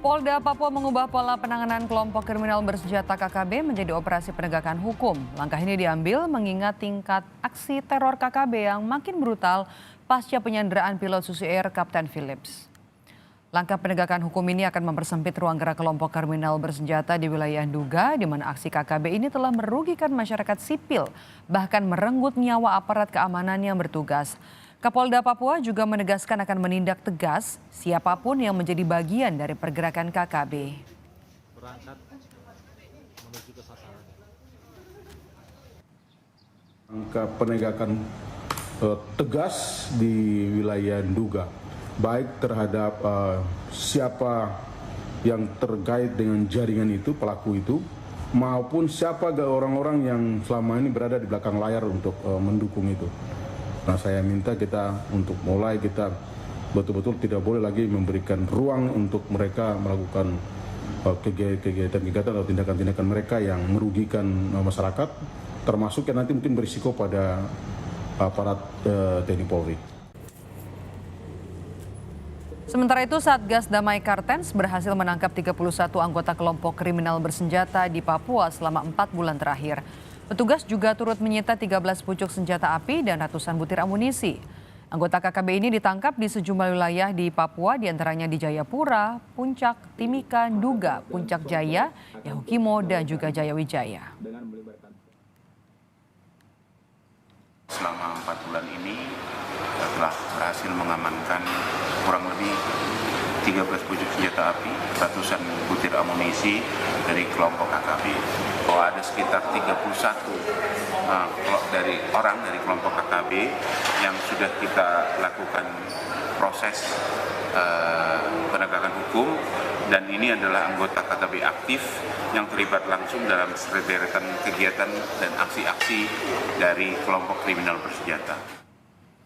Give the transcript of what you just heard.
Kapolda Papua mengubah pola penanganan kelompok kriminal bersenjata KKB menjadi operasi penegakan hukum. Langkah ini diambil mengingat tingkat aksi teror KKB yang makin brutal pasca penyanderaan pilot Susi Air Kapten Phillips. Langkah penegakan hukum ini akan mempersempit ruang gerak kelompok kriminal bersenjata di wilayah Nduga, di mana aksi KKB ini telah merugikan masyarakat sipil, bahkan merenggut nyawa aparat keamanan yang bertugas. Kapolda Papua juga menegaskan akan menindak tegas siapapun yang menjadi bagian dari pergerakan KKB. Angka penegakan tegas di wilayah Nduga, baik terhadap siapa yang terkait dengan jaringan itu, pelaku itu, maupun siapa orang-orang yang selama ini berada di belakang layar untuk mendukung itu. Nah, saya minta kita untuk mulai kita betul-betul tidak boleh lagi memberikan ruang untuk mereka melakukan kegiatan-kegiatan atau tindakan-tindakan mereka yang merugikan masyarakat, termasuk yang nanti mungkin berisiko pada aparat TNI Polri. Sementara itu, Satgas Damai Kartens berhasil menangkap 31 anggota kelompok kriminal bersenjata di Papua selama 4 bulan terakhir. Petugas juga turut menyita 13 pucuk senjata api dan ratusan butir amunisi. Anggota KKB ini ditangkap di sejumlah wilayah di Papua, diantaranya di Jayapura, Puncak, Timika, Nduga, Puncak Jaya, Yahukimo, dan juga Jayawijaya. Selama 4 bulan ini telah berhasil mengamankan kurang lebih 13 pucuk senjata api, ratusan butir amunisi dari kelompok KKB. Bahwa ada sekitar 31 dari kelompok KKB yang sudah kita lakukan proses penegakan hukum, dan ini adalah anggota KKB aktif yang terlibat langsung dalam sederetan kegiatan dan aksi-aksi dari kelompok kriminal bersenjata.